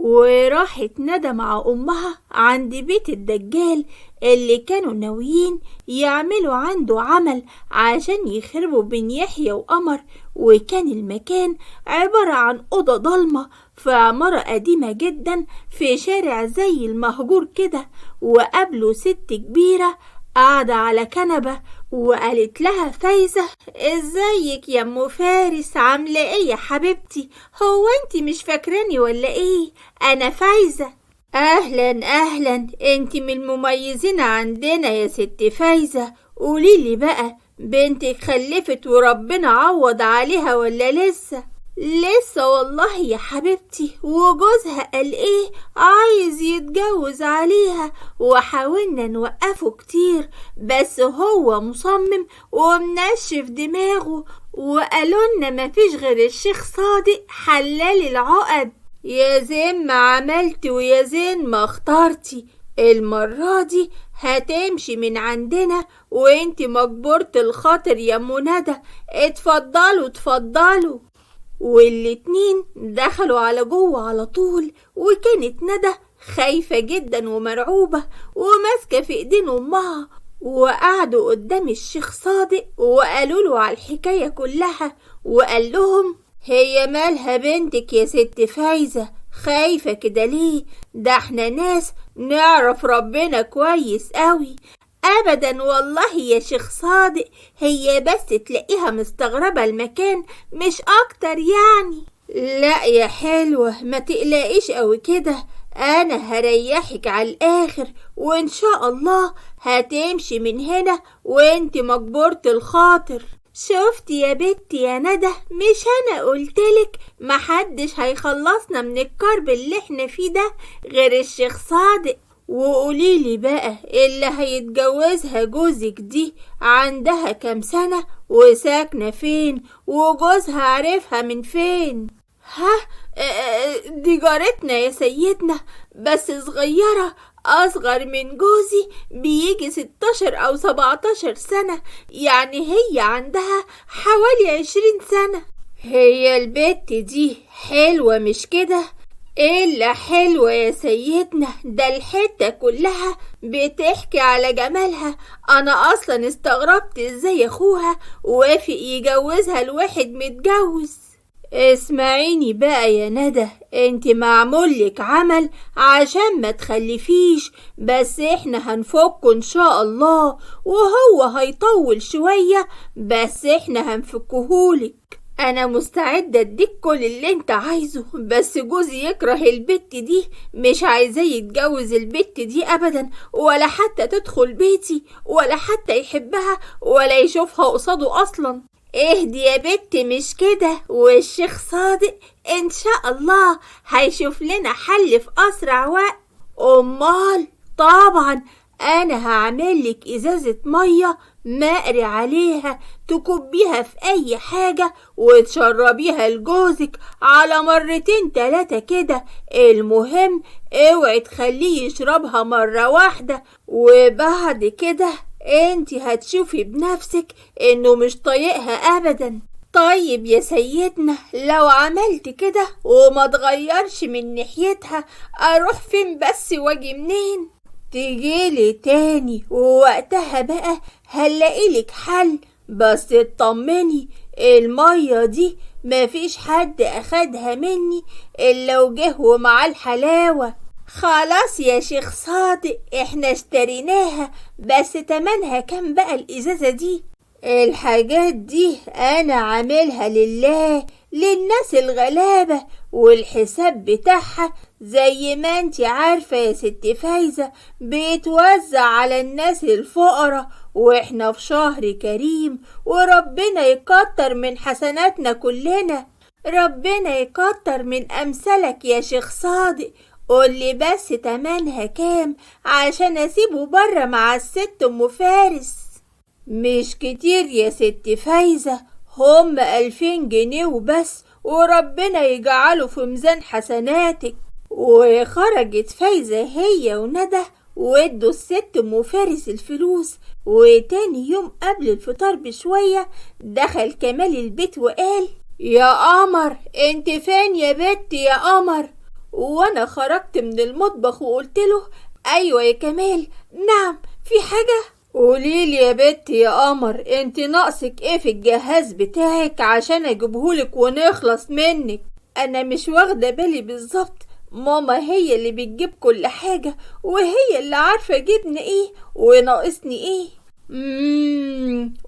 وراحت ندى مع أمها عند بيت الدجال اللي كانوا ناويين يعملوا عنده عمل عشان يخربوا بين يحيى وقمر. وكان المكان عبارة عن أوضة ضلمة في عمارة قديمة جدا في شارع زي المهجور كده. وقابلوا ست كبيرة قاعدة على كنبة وقالت لها فايزة: ازيك يا ام فارس، عاملة ايه يا حبيبتي؟ هو انتي مش فاكراني ولا ايه؟ انا فايزة. اهلا اهلا، انتي من المميزين عندنا يا ست فايزة. قوليلي بقى، بنتك خلفت وربنا عوض عليها ولا لسه؟ لسه والله يا حبيبتي، وجوزها قال ايه؟ عايز يتجوز عليها، وحاولنا نوقفه كتير بس هو مصمم ومنشف دماغه، وقالولنا مفيش غير الشيخ صادق حلال العقد. يا زين ما عملتي ويا زين ما اخترتي، المرة دي هتمشي من عندنا وانتي مجبورة الخاطر يا ام ندى. اتفضلوا اتفضلوا. والاتنين دخلوا على جوه على طول، وكانت ندى خايفة جدا ومرعوبة وماسكة في ايدين امها. وقعدوا قدام الشيخ صادق وقالوا له على الحكاية كلها، وقال لهم: هي مالها بنتك يا ست فايزة؟ خايفة كده ليه؟ ده احنا ناس نعرف ربنا كويس قوي. ابدا والله يا شيخ صادق، هي بس تلاقيها مستغربة المكان مش اكتر يعني. لا يا حلوة، ما تقلقيش قوي كده، انا هريحك على الاخر، وان شاء الله هتمشي من هنا وانت مجبورة الخاطر. شفتي يا بنتي يا ندى، مش انا قلتلك محدش هيخلصنا من الكرب اللي احنا فيه ده غير الشيخ صادق؟ وقوليلي بقى، اللي هيتجوزها جوزك دي عندها كام سنة وساكنة فين وجوزها عارفها من فين؟ دي جارتنا يا سيدنا، بس صغيرة، أصغر من جوزي بيجي 16 أو 17 سنة، يعني هي عندها حوالي 20 سنة. هي البت دي حلوة مش كده؟ إلا حلوة يا سيدنا، ده الحتة كلها بتحكي على جمالها. أنا أصلا استغربت إزاي أخوها وافق يجوزها لواحد متجوز. اسمعيني بقى يا ندى، انت معمولك عمل عشان ما تخلفيش، بس احنا هنفكه ان شاء الله، وهو هيطول شوية بس احنا هنفكهولك. انا مستعدة اديك كل اللي انت عايزه، بس جوزي يكره البت دي، مش عايزاه يتجوز البت دي ابدا، ولا حتى تدخل بيتي، ولا حتى يحبها ولا يشوفها قصاده اصلا. اهدي يا بت، مش كده، والشيخ صادق ان شاء الله هيشوف لنا حل في اسرع وقت. امال طبعا انا هعملك ازازة مية مقري عليها تكبيها في اي حاجة وتشربيها لجوزك على مرتين 3 كده. المهم اوعي تخليه يشربها مرة واحدة، وبعد كده انتي هتشوفي بنفسك انه مش طايقها ابدا. طيب يا سيدنا، لو عملت كده وما تغيرش من ناحيتها، اروح فين بس واجي منين؟ تجيلي تاني ووقتها بقى هنلاقيلك حل، بس اطمني، المية دي مفيش حد اخدها مني الا وجه ومعاه الحلاوة. خلاص يا شيخ صادق، احنا اشتريناها، بس تمنها كام بقى الازازة دي؟ الحاجات دي انا عاملها لله، للناس الغلابة، والحساب بتاعها زي ما انتي عارفة يا ست فايزة بيتوزع على الناس الفقراء، واحنا في شهر كريم، وربنا يكتر من حسناتنا كلنا. ربنا يكتر من امثالك يا شيخ صادق. قولي بس تمنها كام عشان اسيبه بره مع الست ام فارس. مش كتير يا ست فايزة، هم 2000 جنيه وبس، وربنا يجعله في ميزان حسناتك. وخرجت فايزة هي وندى وادوا الست ام فارس الفلوس. وتاني يوم قبل الفطار بشوية دخل كمال البيت وقال: يا قمر، انت فين يا بت يا قمر؟ وانا خرجت من المطبخ وقلت له ايوه يا كمال. نعم، في حاجة؟ قوليلي يا بنتي يا قمر، انت ناقصك ايه في الجهاز بتاعك عشان اجيبهولك ونخلص منك؟ انا مش واخدة بالي بالظبط، ماما هي اللي بتجيب كل حاجة وهي اللي عارفة جبني ايه وناقصني ايه.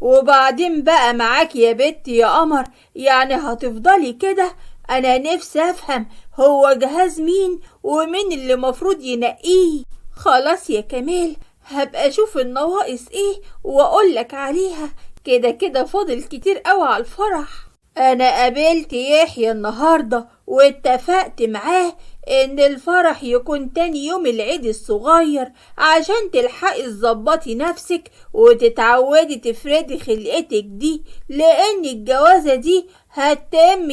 وبعدين بقى معاك يا بنتي يا قمر، يعني هتفضلي كده؟ انا نفسي افهم هو جهاز مين ومين اللي مفروض ينقيه. خلاص يا كمال، هبقى اشوف النواقص ايه واقولك عليها، كده كده فاضل كتير قوي على الفرح. انا قابلت يحيى النهاردة واتفقت معاه ان الفرح يكون تاني يوم العيد الصغير عشان تلحقي تظبطي نفسك وتتعودي تفردي خلقتك دي، لان الجوازة دي هتتم.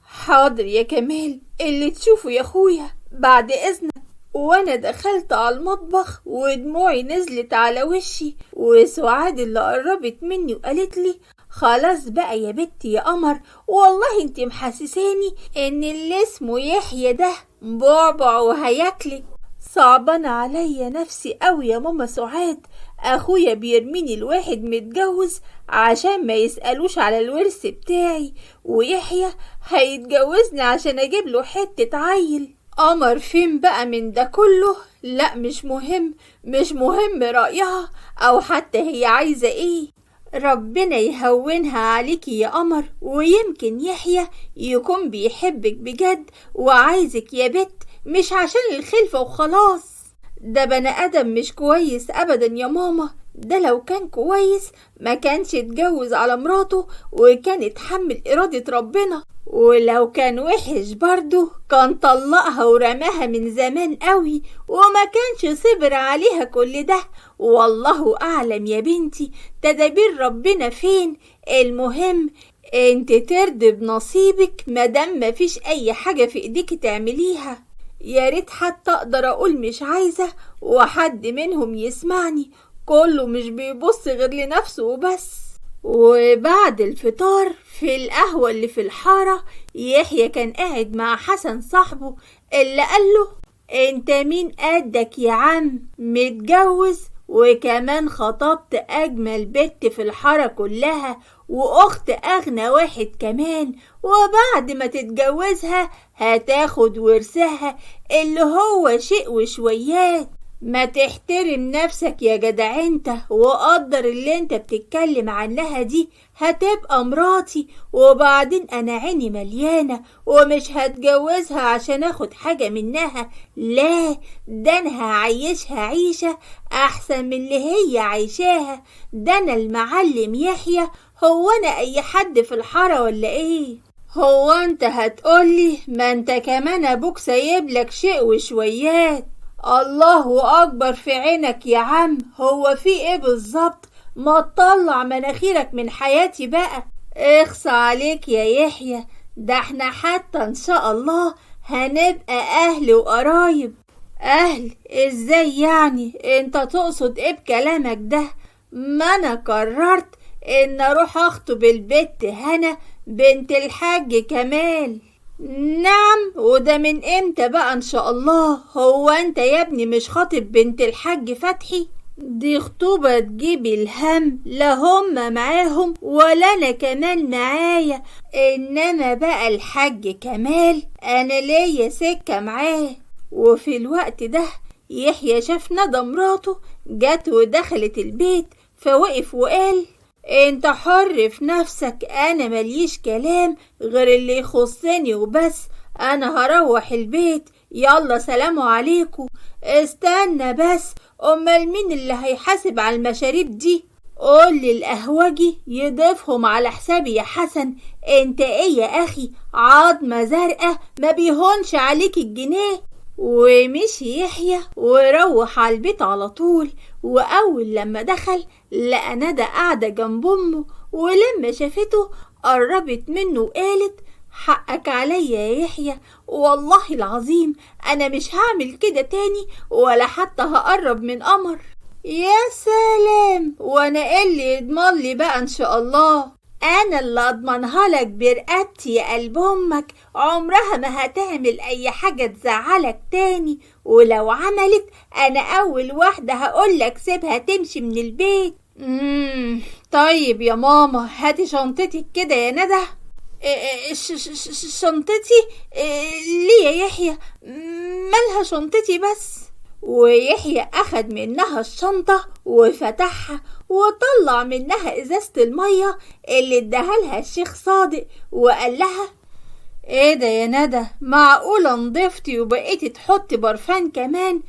حاضر يا كمال، اللي تشوفه يا اخويا، بعد اذنك. وانا دخلت على المطبخ ودموعي نزلت على وشي، وسعاد اللي قربت مني وقالت لي خلاص بقى يا بنتي يا قمر، والله انت محسساني ان اللي اسمه يحيى ده بعبع وهياكلك. صعبان عليا نفسي قوي يا ماما سعاد، اخويا بيرميني الواحد متجوز عشان ما يسألوش على الورث بتاعي، ويحيى هيتجوزني عشان اجيب له حتة عيل. قمر فين بقى من ده كله؟ لا مش مهم رأيها او حتى هي عايزة ايه. ربنا يهونها عليكي يا قمر، ويمكن يحيى يكون بيحبك بجد وعايزك يا بت، مش عشان الخلفة وخلاص. ده بني ادم مش كويس ابدا يا ماما، ده لو كان كويس ما كانش اتجوز على مراته وكان اتحمل ارادة ربنا، ولو كان وحش برضه كان طلقها ورماها من زمان قوي وما كانش صبر عليها كل ده. والله اعلم يا بنتي تدابير ربنا فين. المهم انت ترضي بنصيبك مادام مفيش اي حاجة في ايديك تعمليها. يا ريت حتى اقدر اقول مش عايزة وحد منهم يسمعني، كله مش بيبص غير لنفسه وبس. وبعد الفطار في القهوة اللي في الحارة، يحيى كان قاعد مع حسن صاحبه اللي قاله انت مين قدك يا عم، متجوز وكمان خطبت اجمل بنت في الحارة كلها واخت اغنى واحد كمان، وبعد ما تتجوزها هتاخد ورثها اللي هو شيء وشويات. ما تحترم نفسك يا جدع انت وقدر اللي انت بتتكلم عنها دي هتبقى مراتي، وبعدين انا عيني مليانة ومش هتجوزها عشان اخد حاجة منها، لا ده انا هعيشها عيشة احسن من اللي هي عايشاها. ده انا المعلم يحيى، هو انا اي حد في الحارة ولا ايه؟ هو انت هتقولي ما انت كمان ابوك سايبلك شيء وشويات. الله اكبر في عينك يا عم، هو في ايه بالظبط؟ ما تطلع مناخيرك من حياتي بقى. اخصى عليك يا يحيى، ده احنا حتى ان شاء الله هنبقى اهل وقرايب. اهل ازاي يعني؟ انت تقصد ايه بكلامك ده؟ ما انا قررت ان اروح اخطب البت هنا بنت الحاج كمال. نعم، وده من امتى بقى ان شاء الله؟ هو انت يا ابني مش خاطب بنت الحاج فتحي؟ دي خطوبة تجيب الهم، لا هم معاهم ولا انا كمان معايا، انما بقى الحاج كمال انا ليا سكة معاه. وفي الوقت ده يحيى شاف ندى مراته جت ودخلت البيت، فوقف وقال انت حر في نفسك، انا مليش كلام غير اللي يخصني وبس، انا هروح البيت، يلا سلام عليكم. استنى بس، امال مين اللي هيحاسب على المشاريب دي؟ قول للقهوجي يضيفهم على حسابي يا حسن. انت ايه يا اخي، عظمة زرقاء ما بيهونش عليك الجنيه. ومشي يحيى وروح على البيت على طول، واول لما دخل لقى ندى قاعدة جنب امه، ولما شافته قربت منه وقالت حقك عليا يا يحيى، والله العظيم انا مش هعمل كده تاني ولا حتى هقرب من قمر. يا سلام، وانا ايه اللي يضمن لي بقى ان شاء الله؟ انا اللي اضمنها لك برقبتي يا قلب امك، عمرها ما هتعمل اي حاجة تزعلك تاني، ولو عملت انا اول واحدة هقولك سيبها تمشي من البيت. طيب يا ماما، هاتي شنطتك كده يا ندى. شنطتي؟ ليه يا يحيى؟ مالها شنطتي بس؟ ويحيى أخد منها الشنطة وفتحها وطلع منها إزازة المية اللي اداها الشيخ صادق، وقال لها: ايه ده يا ندى، معقولة نضفتي وبقيتي تحطي برفان كمان؟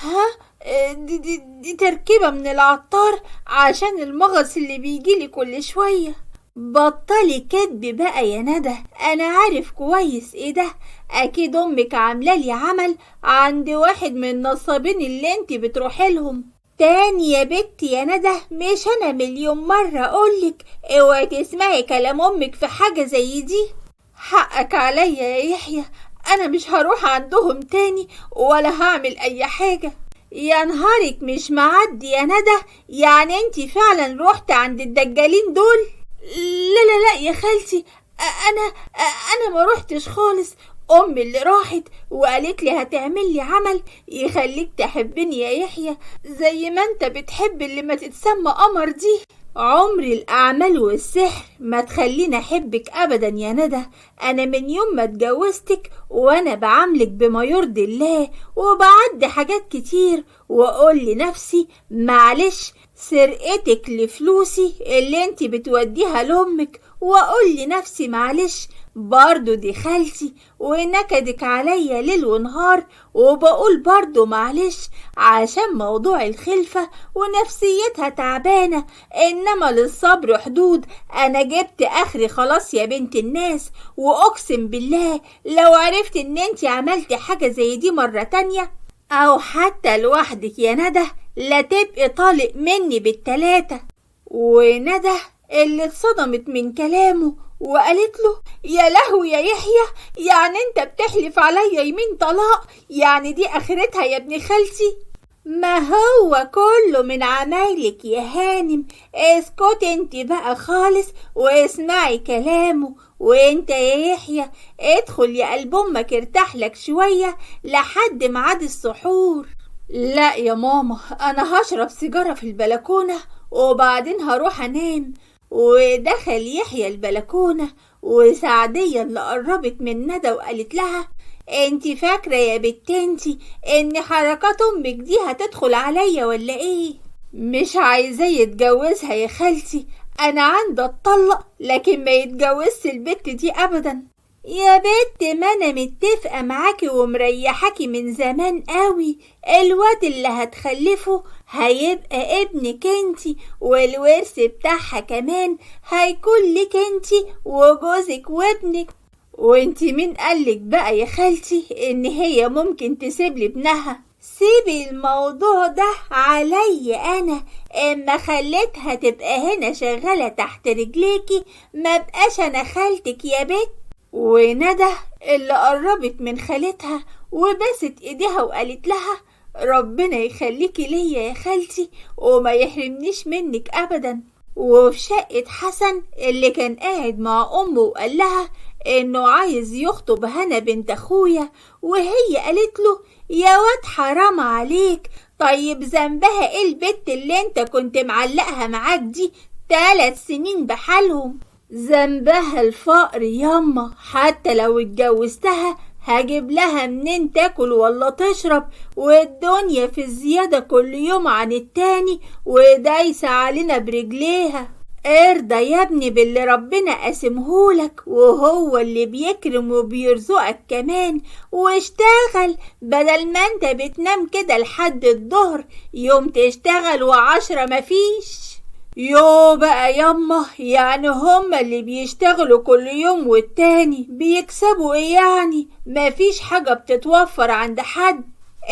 ها؟ دي تركيبة من العطار عشان المغص اللي بيجيلي كل شوية. بطلي كدب بقى يا ندى، انا عارف كويس ايه ده، اكيد امك عاملالي عمل عند واحد من النصابين اللي انت بتروحي لهم. تاني يا بنتي يا ندى، مش انا مليون مرة اقولك اوعي تسمعي كلام امك في حاجة زي دي. حقك عليا يا يحيى، انا مش هروح عندهم تاني ولا هعمل اي حاجة. يا نهارك مش معدي يا ندى، يعني انت فعلا روحت عند الدجالين دول؟ لا لا لا يا خالتي، انا ما روحتش خالص، امي اللي راحت وقالت لي هتعمل لي عمل يخليك تحبني يا يحيى زي ما انت بتحب اللي ما تتسمى قمر دي. عمر الاعمال والسحر ما تخليني احبك ابدا يا ندى، انا من يوم ما اتجوزتك وانا بعاملك بما يرضي الله، وبعدي حاجات كتير واقول لنفسي معلش سرقتك لفلوسي اللي انت بتوديها لامك، واقول لنفسي معلش برضو دي خالتي ونكدك عليا ليل ونهار، وبقول برضو معلش عشان موضوع الخلفة ونفسيتها تعبانة، انما للصبر حدود. انا جبت اخري خلاص يا بنت الناس، واقسم بالله لو عرفت ان انت عملتي حاجة زي دي مرة تانية او حتى لوحدك يا ندى لا تبقي طالق مني بالتلاتة. وندى اللي اتصدمت من كلامه وقالت له: يا لهوي يا يحيى، يعني انت بتحلف عليا يمين طلاق؟ يعني دي اخرتها يا ابن خالتي؟ ما هو كله من عمايلك يا هانم، اسكت انت بقى خالص واسمعي كلامه. وانت يا يحيى ادخل يا قلب امك ارتاح لك شوية لحد ميعاد السحور. لا يا ماما، انا هشرب سيجارة في البلكونة وبعدين هروح انام. ودخل يحيى البلكونة، وسعدية اللي قربت من ندى وقالت لها: انتي فاكرة يا بنتي ان حركات امك دي هتدخل عليا ولا ايه؟ مش عايزاه يتجوزها يا خالتي، انا عندي اتطلق لكن ما يتجوزش البت دي ابدا. يا بنت ما انا متفقة معاكي ومريحاكي من زمان قوي، الواد اللي هتخلفه هيبقى ابنك انتي، والورث بتاعها كمان هيكون لك انتي وجوزك وابنك. وانتي مين قالك بقى يا خالتي ان هي ممكن تسيب لي ابنها؟ سيبي الموضوع ده علي انا، اما خليتها تبقى هنا شغالة تحت رجليكي ما بقاش انا خالتك يا بنت. وندى اللي قربت من خالتها وبست ايديها وقالت لها: ربنا يخليكي ليا يا خالتي وما يحرمنيش منك ابدا. وفي شقة حسن اللي كان قاعد مع امه وقال لها انه عايز يخطب هنا بنت اخويا، وهي قالت له: يا واد حرام عليك، طيب ذنبها ايه البت اللي انت كنت معلقها معاك دي 3 سنين بحالهم؟ ذنبها الفقر ياما، حتى لو اتجوزتها هجيب لها منين تاكل ولا تشرب، والدنيا في الزيادة كل يوم عن التاني ودايسة علينا برجليها. ارضى يا ابني باللي ربنا قاسمهولك، وهو اللي بيكرم وبيرزقك كمان، واشتغل بدل ما انت بتنام كده لحد الظهر، يوم تشتغل و10 مفيش. يو بقى ياما، يعني هما اللي بيشتغلوا كل يوم والتاني بيكسبوا ايه؟ يعني مفيش حاجة بتتوفر عند حد،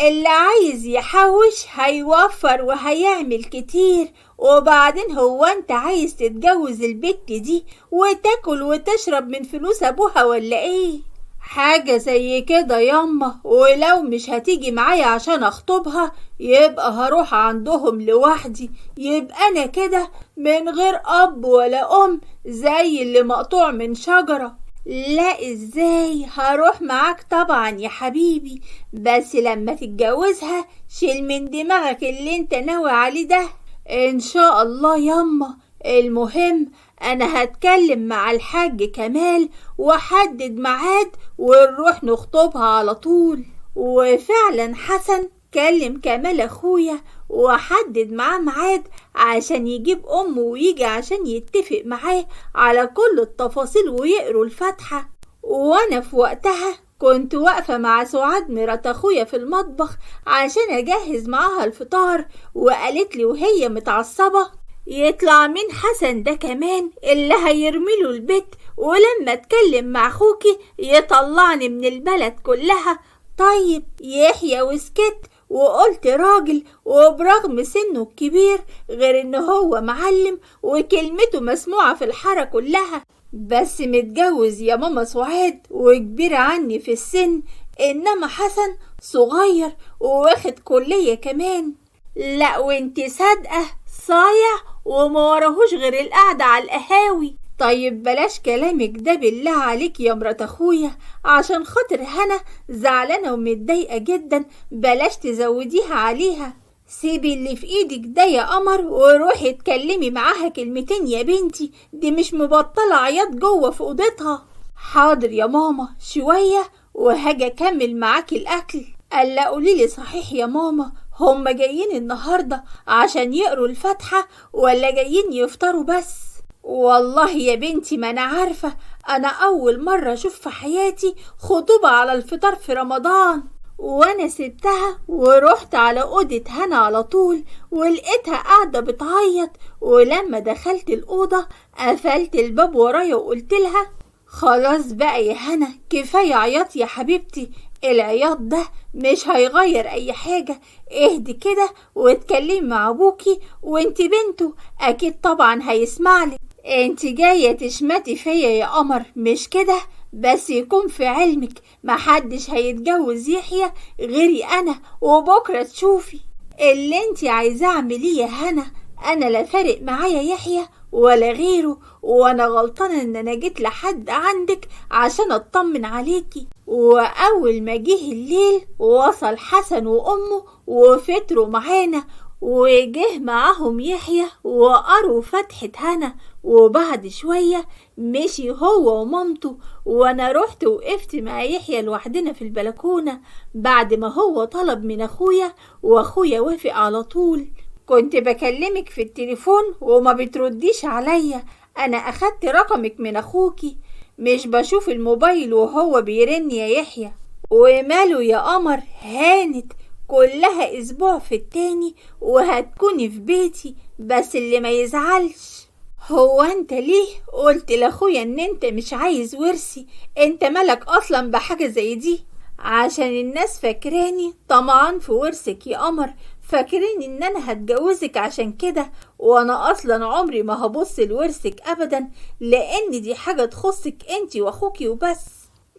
اللي عايز يحوش هيوفر وهيعمل كتير. وبعدين هو انت عايز تتجوز البت دي وتاكل وتشرب من فلوس ابوها ولا ايه؟ حاجة زي كده ياما، ولو مش هتيجي معايا عشان اخطبها يبقى هروح عندهم لوحدي، يبقى انا كده من غير اب ولا ام زي اللي مقطوع من شجرة. لا ازاي، هروح معاك طبعا يا حبيبي، بس لما تتجوزها شيل من دماغك اللي انت ناوي عليه ده. ان شاء الله ياما. المهم انا هتكلم مع الحاج كمال واحدد ميعاد ونروح نخطبها على طول. وفعلا حسن كلم كمال اخويا وحدد معاه ميعاد عشان يجيب امه ويجي عشان يتفق معاه على كل التفاصيل ويقروا الفاتحة. وانا في وقتها كنت واقفة مع سعاد مرات اخويا في المطبخ عشان اجهز معاها الفطار، وقالت لي وهي متعصبة: يطلع مين حسن ده كمان اللي هيرميله البيت، ولما اتكلم مع اخوكي يطلعني من البلد كلها. طيب يحيى وسكت وقلت راجل، وبرغم سنه الكبير غير انه هو معلم وكلمته مسموعة في الحارة كلها، بس متجوز يا ماما سعاد وكبير عني في السن، انما حسن صغير وواخد كلية كمان. لا وانتي صادقة صايع وما وراهوش غير القعدة على القهاوي. طيب بلاش كلامك ده بالله عليك يا مرات اخويا، عشان خاطر هنا زعلانة ومتضايقة جدا، بلاش تزوديها عليها. سيبي اللي في ايدك ده يا قمر وروحي اتكلمي معاها كلمتين يا بنتي، دي مش مبطلة عياط جوه في اوضتها. حاضر يا ماما، شوية وهاجي اكمل معاكي الاكل. قال قوليلي صحيح يا ماما، هما جايين النهاردة عشان يقروا الفاتحة ولا جايين يفطروا بس؟ والله يا بنتي ما انا عارفة، انا اول مرة اشوف في حياتي خطوبة على الفطار في رمضان. وانا سبتها ورحت على اوضة هنا على طول، ولقيتها قاعدة بتعيط، ولما دخلت الاوضة قفلت الباب ورايا وقلت لها: خلاص بقى يا هنا، كفاية عياط يا حبيبتي، العياط ده مش هيغير اي حاجة، اهدي كده واتكلمي مع ابوكي، وانت بنته اكيد طبعا هيسمعلك. انت جاية تشمتي فيا يا قمر مش كده؟ بس يكون في علمك محدش هيتجوز يحيى غيري انا، وبكرة تشوفي اللي انت عايزاه اعمليه يا هنا. انا لا فارق معايا يحيى ولا غيره، وانا غلطانة ان انا جيت لحد عندك عشان اطمن عليكي. واول ما جه الليل وصل حسن وامه وفطروا معانا، وجه معاهم يحيى وقروا فتحة هنا، وبعد شوية مشي هو ومامته، وانا رحت وقفت مع يحيى لوحدنا في البلكونة بعد ما هو طلب من اخويا، واخويا وافق على طول. كنت بكلمك في التليفون وما بترديش عليا، انا اخدت رقمك من اخوكي، مش بشوف الموبايل وهو بيرن يا يحيى. وماله يا قمر، هانت كلها اسبوع في التاني وهتكوني في بيتي، بس اللي ما يزعلش. هو انت ليه قلت لاخويا ان انت مش عايز ورثي؟ انت مالك اصلا بحاجة زي دي؟ عشان الناس فاكراني طمعان في ورثك يا قمر، فاكرين ان انا هتجوزك عشان كده، وانا اصلا عمري ما هبص لورثك ابدا، لان دي حاجة تخصك انتي واخوكي وبس.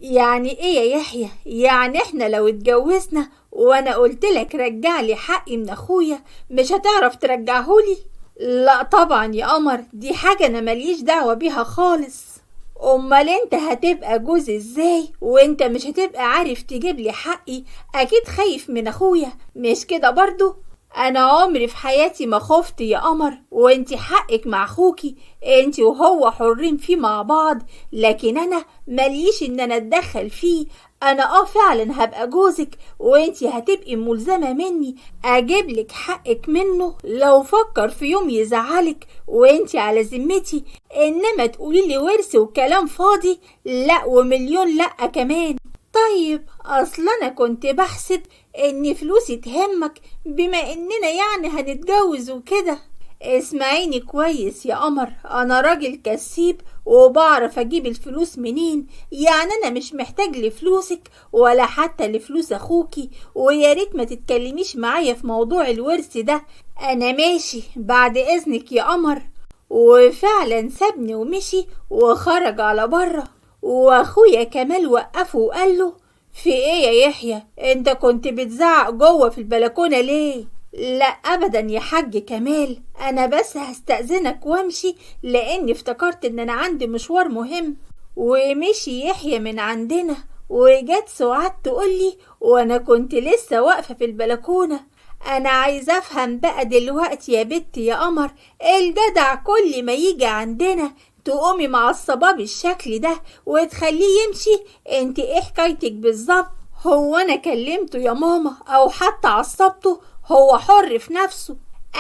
يعني ايه يا يحيى؟ يعني احنا لو اتجوزنا وانا قلتلك رجعلي حقي من اخويا مش هتعرف ترجعهولي؟ لا طبعا يا قمر، دي حاجة انا ماليش دعوة بيها خالص. امال انت هتبقى جوز ازاي وانت مش هتبقى عارف تجيب لي حقي؟ اكيد خايف من اخويا مش كده برضو؟ انا عمري في حياتي ما خفت يا قمر، وانتي حقك مع اخوكي، انتي وهو حرين فيه مع بعض، لكن انا ماليش ان انا اتدخل فيه. انا فعلا هبقى جوزك، وانتي هتبقي ملزمة مني اجيبلك حقك منه لو فكر في يوم يزعلك، وانتي على ذمتي. انما تقوليلي ورث وكلام فاضي، لا ومليون لا كمان. طيب اصل انا كنت بحسب ان فلوسي تهمك بما اننا يعني هنتجوز وكده. اسمعيني كويس يا قمر، انا راجل كسيب وبعرف اجيب الفلوس منين، يعني انا مش محتاج لفلوسك ولا حتى لفلوس اخوكي، ويا ريت ما تتكلميش معايا في موضوع الورث ده. انا ماشي بعد اذنك يا قمر. وفعلا سابني ومشي وخرج على بره، واخويا كمال وقفه وقال له: في ايه يا يحيى؟ انت كنت بتزعق جوه في البلكونة ليه؟ لا ابدا يا حاج كمال، انا بس هستأذنك وامشي لاني افتكرت ان انا عندي مشوار مهم. ومشي يحيى من عندنا، وجت سعاد تقولي وانا كنت لسه واقفة في البلكونة: انا عايزة افهم بقى دلوقتي يا بت يا قمر، الجدع كل ما يجي عندنا تقومي معصباه بالشكل ده وتخليه يمشي؟ انت ايه حكايتك بالظبط؟ هو انا كلمته يا ماما او حتى عصبته؟ هو حر في نفسه.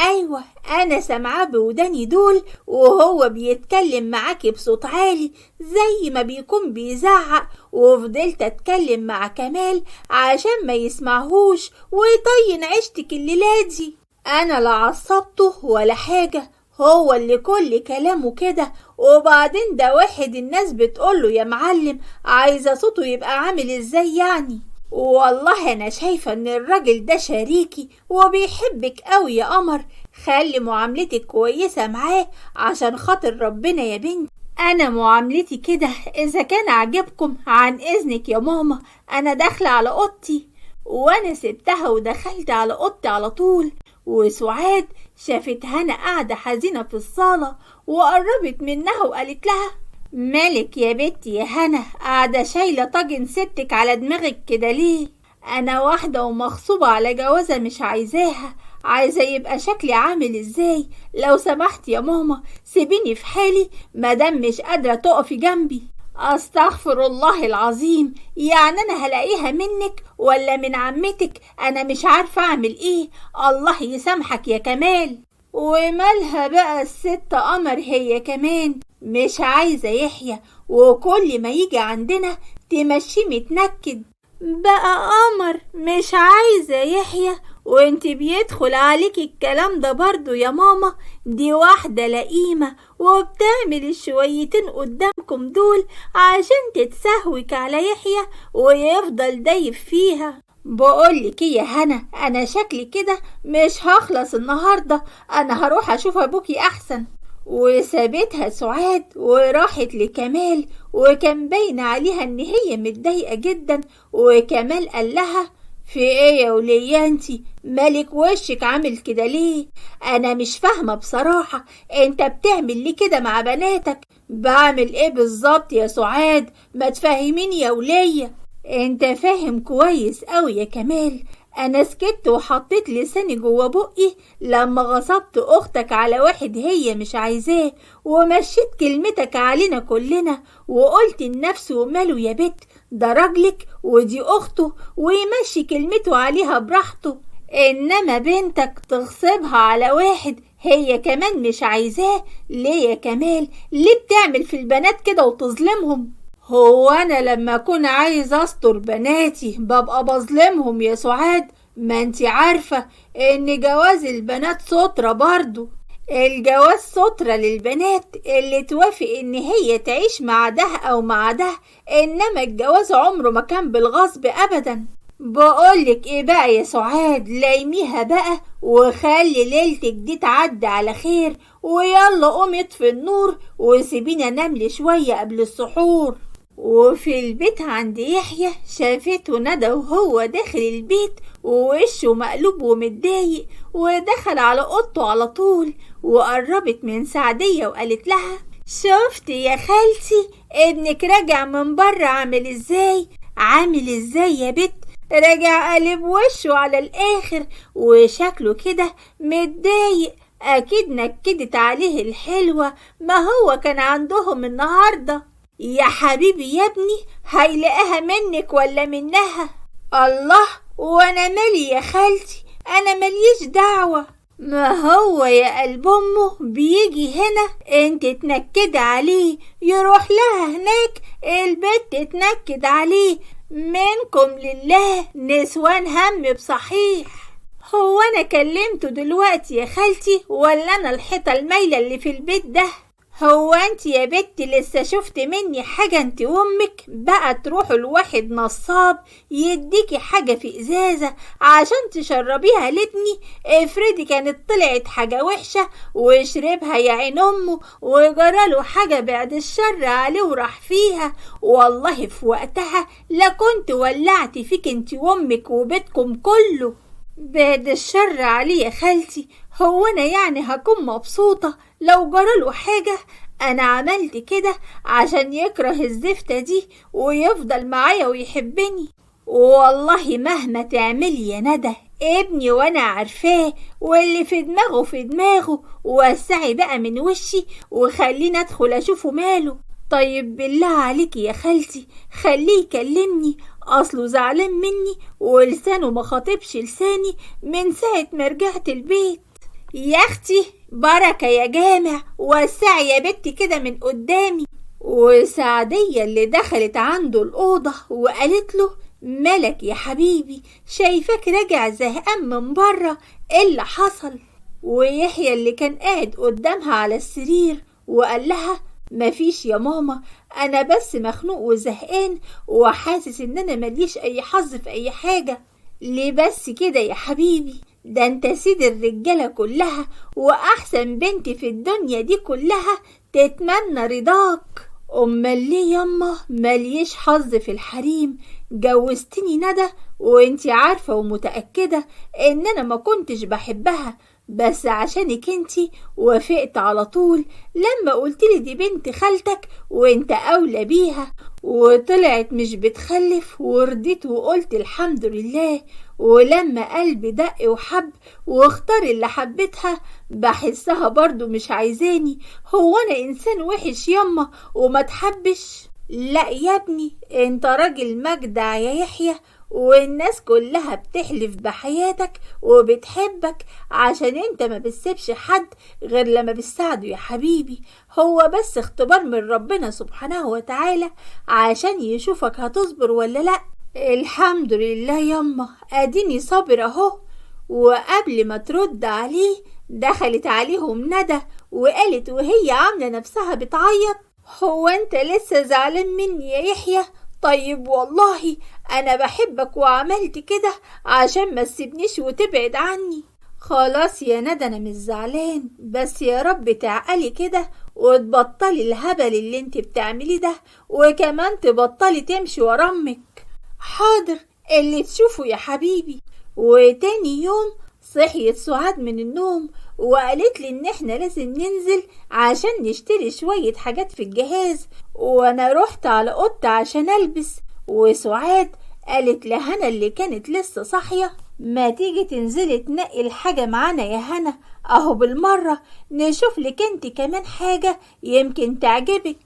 ايوه انا سامعاه بوداني دول وهو بيتكلم معاكي بصوت عالي زي ما بيكون بيزعق، وفضلت اتكلم مع كمال عشان ما يسمعهوش ويطين عيشتك الليلة دي. انا لا عصبته ولا حاجة، هو اللي كل كلامه كده. وبعدين ده واحد الناس بتقوله يا معلم، عايزة صوته يبقى عامل ازاي يعني؟ والله انا شايفة ان الراجل ده شريكي وبيحبك قوي يا قمر، خلي معاملتك كويسة معاه عشان خاطر ربنا يا بنتي. انا معاملتي كده اذا كان عجبكم عن اذنك يا ماما انا داخلة على اوضتي. وانا سبتها ودخلت على اوضتي على طول. وسعاد شافت هنا قاعدة حزينة في الصالة وقربت منها وقالت لها: مالك يا بنتي يا هنا قاعدة شايلة طاجن ستك على دماغك كده ليه؟ أنا واحدة ومغصوبة على جوازة مش عايزاها، عايزة يبقى شكلي عامل ازاي؟ لو سمحت يا ماما سيبيني في حالي مادام مش قادرة تقفي جنبي. استغفر الله العظيم، يعني انا هلاقيها منك ولا من عمتك؟ انا مش عارفة اعمل ايه. الله يسامحك يا كمال. ومالها بقى الست قمر هي كمان مش عايزة يحيى، وكل ما يجي عندنا تمشيه متنكد. بقى قمر مش عايزة يحيى وانت بيدخل عليك الكلام ده برضو يا ماما؟ دي واحدة لئيمة وبتعمل الشويتين قدامكم دول عشان تتسهوك على يحيى ويفضل دايب فيها. بقولك ايه يا هنا، انا شكلي كده مش هخلص النهاردة، انا هروح اشوف ابوكي احسن. وسابتها سعاد وراحت لكمال، وكان باين عليها ان هي متضايقة جدا. وكمال قال لها: في ايه يا ولية انتي؟ مالك وشك عامل كده ليه؟ انا مش فاهمة بصراحة، انت بتعمل ليه كده مع بناتك؟ بعمل ايه بالظبط يا سعاد؟ ما تفهميني يا ولية. انت فاهم كويس قوي يا كمال، انا سكت وحطيت لساني جوا بقي لما غصبت اختك على واحد هي مش عايزاه، ومشيت كلمتك علينا كلنا وقلت النفس وماله يا بت، ده راجلك ودي اخته ويمشي كلمته عليها براحته. انما بنتك تغصبها على واحد هي كمان مش عايزاه؟ ليه يا كمال؟ ليه بتعمل في البنات كده وتظلمهم؟ هو انا لما اكون عايز استر بناتي ببقى بظلمهم يا سعاد؟ ما انتي عارفة ان جواز البنات سترة برضو. الجواز سترة للبنات اللي توافق ان هي تعيش مع ده او مع ده، انما الجواز عمره ما كان بالغصب ابدا. بقولك ايه بقى يا سعاد، لايميها بقى وخلي ليلتك دي تعدي على خير، ويلا قومي اطفي النور وسيبينا نملي شوية قبل السحور. وفي البيت عند يحيى شافته ندى وهو داخل البيت ووشه مقلوب ومتضايق، ودخل على اوضته على طول وقربت من سعدية وقالت لها: شفت يا خالتي ابنك راجع من بره عامل ازاي؟ عامل ازاي يا بت؟ راجع قلب وشه على الاخر وشكله كده متضايق، اكيد نكدت عليه الحلوة، ما هو كان عندهم النهاردة. يا حبيبي يا ابني هيلاقيها منك ولا منها؟ الله، وانا مالي يا خالتي؟ انا مليش دعوة. ما هو يا قلب امه بيجي هنا انت تنكد عليه، يروح لها هناك البيت تتنكد عليه. منكم لله نسوان هم بصحيح. هو انا كلمته دلوقتي يا خالتي ولا انا الحيطة المايلة اللي في البيت ده؟ هو انت يا بت لسه شفت مني حاجة؟ انت وامك بقى تروحوا لواحد نصاب يديكي حاجة في ازازة عشان تشربيها لابني؟ افرضي كانت طلعت حاجة وحشة ويشربها يا عين امه وجراله حاجة بعد الشر عليه وراح فيها، والله في وقتها لكنت ولعت فيك انت وامك وبيتكم كله. بعد الشر عليه يا خالتي، هو انا يعني هكون مبسوطة لو جراله حاجة؟ انا عملت كده عشان يكره الزفتة دي ويفضل معايا ويحبني. والله مهما تعملي يا ندى ابني وانا عارفاه، واللي في دماغه في دماغه، ووسعي بقى من وشي وخليني ادخل اشوفه ماله. طيب بالله عليكي يا خالتي خليه يكلمني، اصله زعلان مني ولسانه ما خاطبش لساني من ساعة ما رجعت البيت. يا اختي بركة يا جامع، وسعي يا بنتي كده من قدامي. وسعدية اللي دخلت عنده الأوضة وقالت له ملك يا حبيبي شايفاك راجع زهقان من بره، ايه اللي حصل؟ ويحيى اللي كان قاعد قدامها على السرير وقال لها مفيش يا ماما، انا بس مخنوق وزهقان وحاسس ان انا مليش اي حظ في اي حاجة. ليه بس كده يا حبيبي؟ ده انت سيد الرجالة كلها واحسن بنت في الدنيا دي كلها تتمنى رضاك. امال ليه ياما مليش حظ في الحريم؟ جوزتني ندى وانتي عارفة ومتأكدة ان انا ما كنتش بحبها، بس عشانك انتي وافقت على طول لما قلتلي دي بنت خالتك وانت اولى بيها، وطلعت مش بتخلف ورضيت وقلت الحمد لله. ولما قلبي دق وحب واختار اللي حبتها بحسها برضو مش عايزاني. هو انا انسان وحش ياما وما تحبش؟ لا يا ابني انت راجل مجدع يا يحيى، والناس كلها بتحلف بحياتك وبتحبك عشان انت ما بتسيبش حد غير لما بتساعده يا حبيبي. هو بس اختبار من ربنا سبحانه وتعالى عشان يشوفك هتصبر ولا لا. الحمد لله ياما اديني صابر اهو. وقبل ما ترد عليه دخلت عليهم ندى وقالت وهي عاملة نفسها بتعيط هو انت لسه زعلان مني يا يحيى؟ طيب والله انا بحبك وعملت كده عشان ما تسيبنيش وتبعد عني. خلاص يا ندى انا مش زعلان، بس يا رب تعقلي كده وتبطلي الهبل اللي انت بتعمليه ده، وكمان تبطلي تمشي ورا امك. حاضر اللي تشوفه يا حبيبي. وتاني يوم صحيت سعاد من النوم وقالت لي ان احنا لازم ننزل عشان نشتري شوية حاجات في الجهاز، وانا رحت على اوضتي عشان البس. وسعاد قالت لهنا اللي كانت لسه صاحية ما تيجي تنزلي تنقي الحاجة معانا يا هنا، اهو بالمرة نشوف لك انت كمان حاجة يمكن تعجبك.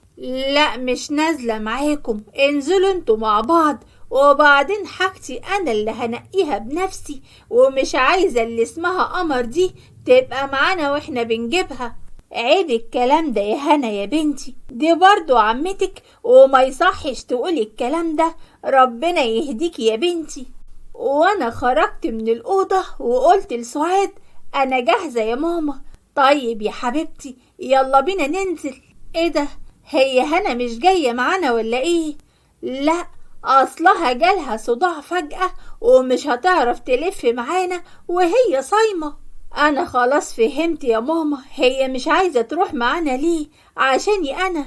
لا مش نازلة معاكم، انزلوا انتوا مع بعض، وبعدين حاجتي انا اللي هنقيها بنفسي، ومش عايزة اللي اسمها قمر دي تبقى معانا واحنا بنجيبها. عيب الكلام ده يا هنا يا بنتي، دي برضو عمتك وما يصحش تقولي الكلام ده، ربنا يهديكي يا بنتي. وانا خرجت من الأوضة وقلت لسعاد انا جاهزة يا ماما. طيب يا حبيبتي يلا بينا ننزل. ايه ده، هي هنا مش جاية معانا ولا ايه؟ لا اصلها جالها صداع فجأة ومش هتعرف تلف معانا وهي صايمة. انا خلاص فهمت يا ماما هي مش عايزة تروح معانا ليه، عشاني انا.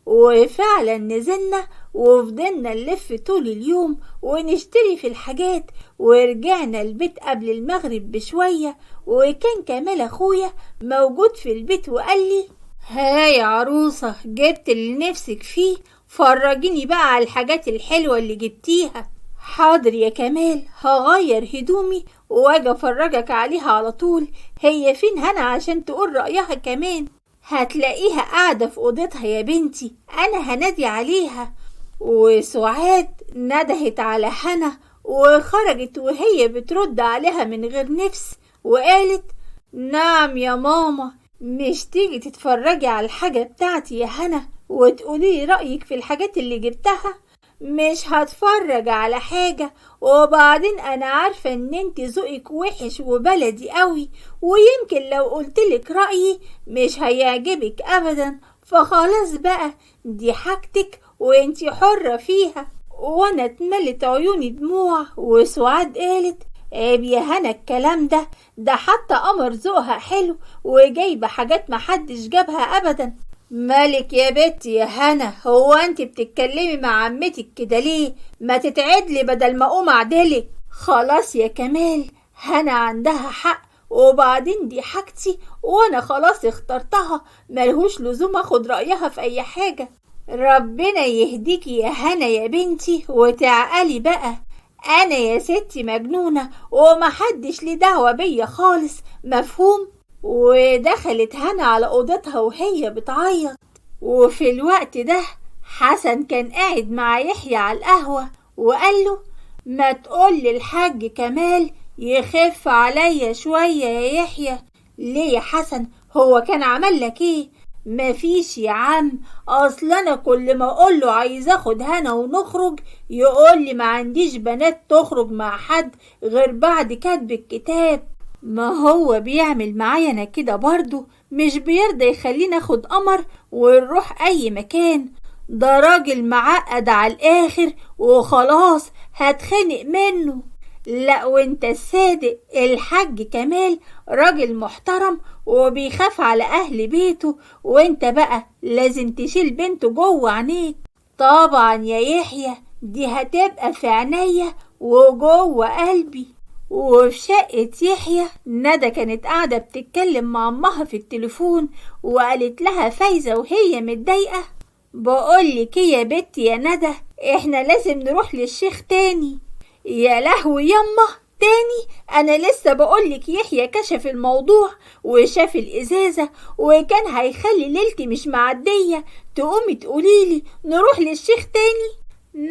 وفعلا نزلنا وفضلنا نلف طول اليوم ونشتري في الحاجات، ورجعنا البيت قبل المغرب بشوية، وكان كمال اخويا موجود في البيت وقال لي ها يا عروسة جبت اللي نفسك فيه، فرجيني بقى على الحاجات الحلوة اللي جبتيها. حاضر يا كمال هغير هدومي واجي افرجك عليها على طول. هي فين هنا عشان تقول رأيها كمان؟ هتلاقيها قاعدة في اوضتها يا بنتي، انا هنادي عليها. وسعاد ندهت على هنا وخرجت وهي بترد عليها من غير نفس وقالت نعم يا ماما، مش تيجي تتفرجي على الحاجة بتاعتي يا هنا وتقولي رأيك في الحاجات اللي جبتها؟ مش هتفرج على حاجة، وبعدين انا عارفة ان انت ذوقك وحش وبلدي قوي، ويمكن لو قلتلك رأيي مش هيعجبك ابدا، فخلاص بقى دي حاجتك وانتي حرة فيها. وانا اتملت عيوني دموع، وسعاد قالت عيب يا هنا الكلام ده حتى قمر ذوقها حلو وجايبة حاجات محدش جابها ابدا. مالك يا بنتي يا هنا، هو انت بتتكلمي مع عمتك كده ليه؟ ما تتعدلي بدل ما اقوم اعدلك. خلاص يا كمال، هنا عندها حق، وبعدين دي حاجتي وانا خلاص اخترتها، ملهوش لزوم اخد رأيها في اي حاجة. ربنا يهديكي يا هنا يا بنتي وتعقلي بقى. انا يا ستي مجنونة ومحدش ليه دعوة بيا خالص، مفهوم؟ ودخلت هنا على اوضتها وهي بتعيط. وفي الوقت ده حسن كان قاعد مع يحيى على القهوة وقال له ما تقول للحاج كمال يخف عليا شوية يا يحيى. ليه يا حسن، هو كان عمل لك ايه؟ مفيش يا عم، اصل انا كل ما اقول له عايز اخد هنا ونخرج يقول لي ما عنديش بنات تخرج مع حد غير بعد كتب الكتاب. ما هو بيعمل معايا انا كده برضو، مش بيرضى يخليني اخد قمر ونروح اي مكان. ده راجل معقد على الاخر وخلاص هتخنق منه. لا وانت الصادق، الحاج كمال راجل محترم وبيخاف على اهل بيته، وانت بقى لازم تشيل بنته جوه عينيك. طبعا يا يحيى، دي هتبقى في عينيا وجوه قلبي. وفي شقة يحيى ندى كانت قاعدة بتتكلم مع امها في التليفون، وقالت لها فايزة وهي متضايقة بقولك ايه يا بنتي يا ندى، احنا لازم نروح للشيخ تاني. يا لهوي يما، تاني؟ انا لسه بقولك يحيى كشف الموضوع وشاف الازازة وكان هيخلي ليلتي مش معدية، تقومي تقوليلي نروح للشيخ تاني؟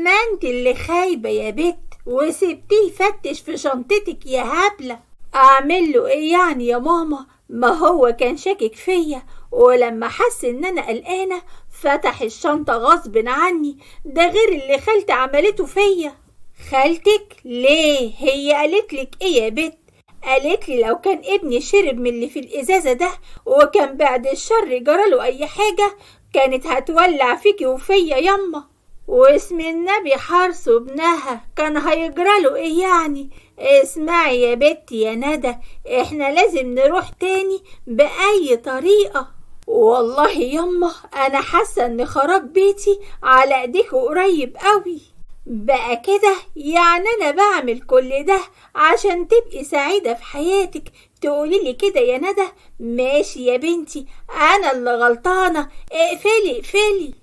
ما انت اللي خايبة يا بت وسبتيه يفتش في شنطتك يا هبلة. اعمل له ايه يعني يا ماما؟ ما هو كان شاكك فيا، ولما حس ان انا قلقانة فتح الشنطة غصب عني، ده غير اللي خالتي عملته فيا. خالتك ليه؟ هي قالتلك ايه يا بت؟ قالتلي لو كان ابني شرب من اللي في الازازة ده وكان بعد الشر جراله اي حاجة كانت هتولع فيكي وفيا يما. واسم النبي حرص ابنها، كان هيجراله ايه يعني؟ اسمعي يا بنتي يا ندى، احنا لازم نروح تاني بأي طريقة. والله يما انا حاسة ان خراب بيتي على ايديك قريب قوي. بقى كده يعني انا بعمل كل ده عشان تبقي سعيدة في حياتك تقوليلي كده يا ندى؟ ماشي يا بنتي، انا اللي غلطانة، اقفلي.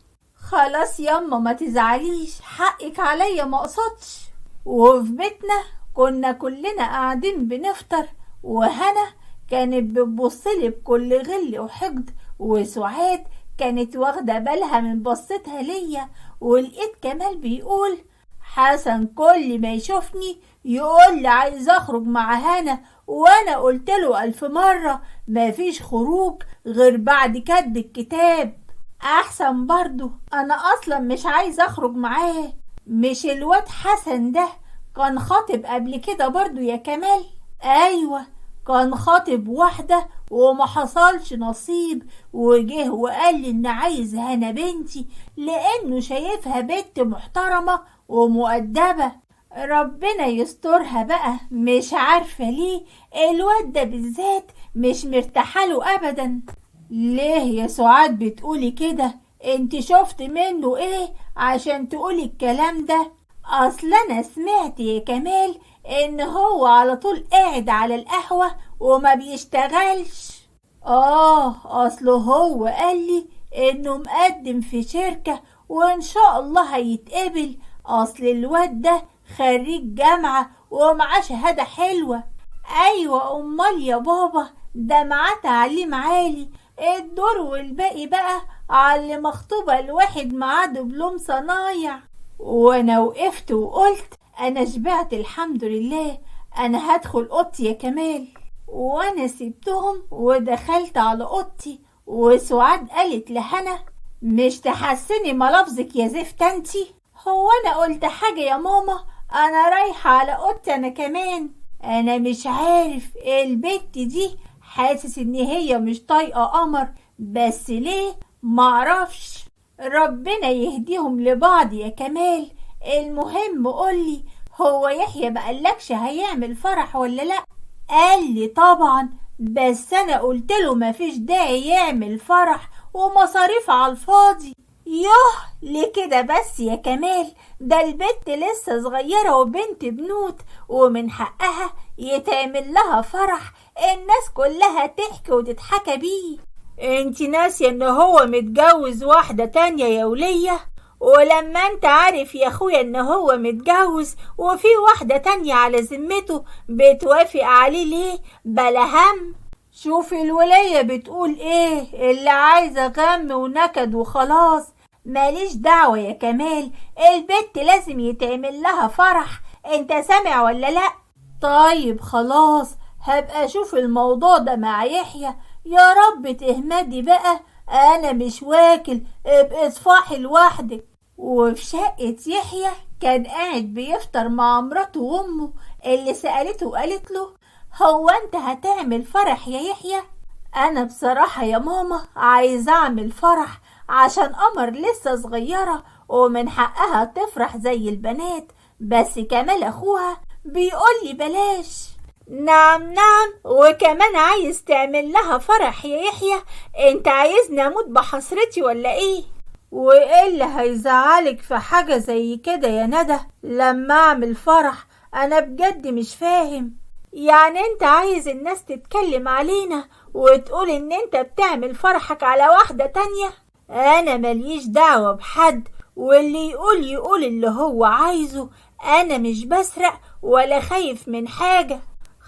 خلاص ياما ما تزعليش، حقك عليا ما قصدش. وفي بيتنا كنا كلنا قاعدين بنفطر، وهنا كانت بتبصلي بكل غل وحقد، وسعاد كانت واخدة بالها من بصتها ليا. ولقيت كمال بيقول حسن كل ما يشوفني يقول لي عايز اخرج مع هنا، وانا قلت له 1000 مرة مفيش خروج غير بعد كتب الكتاب. احسن برضو، انا اصلا مش عايز اخرج معاه. مش الواد حسن ده كان خاطب قبل كده برضو يا كمال؟ ايوه كان خاطب واحدة وما حصلش نصيب، وجه وقال لي ان عايز هنا بنتي لانه شايفها بنت محترمة ومؤدبة. ربنا يسترها بقى، مش عارفة ليه الواد ده بالذات مش مرتاحاله ابدا. ليه يا سعاد بتقولي كده؟ انت شفت منه ايه عشان تقولي الكلام ده؟ اصل انا سمعت يا كمال ان هو على طول قاعد على القهوة وما بيشتغلش. اصله هو قال لي انه مقدم في شركة وان شاء الله هيتقبل. اصل الواد ده خريج جامعة ومعاه شهادة حلوة. ايوه امال يا بابا، ده معاه تعليم عالي. الدور والباقي بقى على اللي مخطوبة لواحد معاه دبلوم صنايع. وانا وقفت وقلت انا شبعت الحمد لله، انا هدخل اوضتي يا كمال. وانا سبتهم ودخلت على اوضتي، وسعاد قالت لهنا مش تحسني ملفظك يا زفت انتي. هو انا قلت حاجة يا ماما؟ انا رايحة على اوضتي انا كمان. انا مش عارف البت دي حاسس ان هي مش طايقة قمر، بس ليه معرفش، ربنا يهديهم لبعض يا كمال. المهم قولي، هو يحيى مقالكش هيعمل فرح ولا لأ؟ قال لي طبعا، بس انا قلتله مفيش داعي يعمل فرح ومصاريف على الفاضي. يوه، ليه كده بس يا كمال؟ ده البنت لسه صغيرة وبنت بنوت، ومن حقها يتعمل لها فرح الناس كلها تحكي وتتحكى بيه. انت ناسية ان هو متجوز واحدة تانية يا ولية؟ ولما انت عارف يا اخويا ان هو متجوز وفي واحدة تانية على ذمته، بتوافق عليه ليه؟ بلا هم. شوفي الولية بتقول ايه، اللي عايزة غم ونكد وخلاص. ماليش دعوة يا كمال، البت لازم يتعمل لها فرح، انت سامع ولا لا؟ طيب خلاص، هبقى اشوف الموضوع ده مع يحيى. يا رب تهمدي بقى، انا مش واكل، ابقى اصفحي لوحدك. وفي شقة يحيى كان قاعد بيفطر مع مراته وامه، اللي سألته وقالت له: هو انت هتعمل فرح يا يحيى؟ انا بصراحة يا ماما عايزة اعمل فرح، عشان قمر لسه صغيرة ومن حقها تفرح زي البنات، بس كمال اخوها بيقولي بلاش. نعم نعم، وكمان عايز تعمل لها فرح يا يحيى؟ انت عايزني اموت بحسرتي ولا ايه؟ وايه اللي هيزعلك في حاجة زي كده يا ندى لما اعمل فرح؟ انا بجد مش فاهم. يعني انت عايز الناس تتكلم علينا وتقول ان انت بتعمل فرحك على واحدة تانية؟ انا مليش دعوة بحد، واللي يقول اللي هو عايزه. انا مش بسرق ولا خايف من حاجة.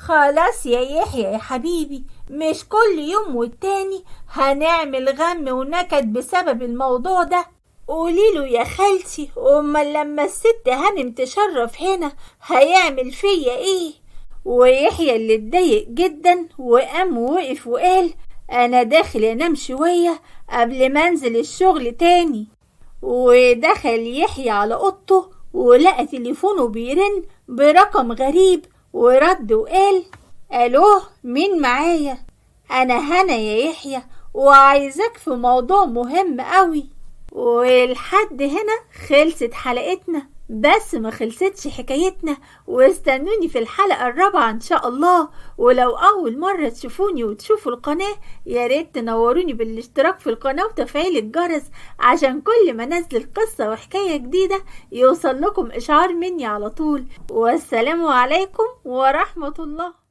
خلاص يا يحيى يا حبيبي، مش كل يوم والتاني هنعمل غم ونكد بسبب الموضوع ده. قوليله يا خالتي، امال لما الست هانم تشرف هنا هيعمل فيا ايه؟ ويحيى اللي اتضايق جدا وقام ووقف وقال: انا داخل انام شوية قبل ما انزل الشغل تاني. ودخل يحيى على اوضته ولقى تليفونه بيرن برقم غريب، ورد وقال: الو، مين معايا؟ انا هنا يا يحيى، وعايزك في موضوع مهم قوي. ولحد هنا خلصت حلقتنا، بس ما خلصتش حكايتنا، واستنوني في الحلقة الرابعة ان شاء الله. ولو اول مرة تشوفوني وتشوفوا القناة، يا ريت تنوروني بالاشتراك في القناة وتفعيل الجرس، عشان كل ما انزل قصة وحكاية جديدة يوصل لكم اشعار مني على طول. والسلام عليكم ورحمة الله.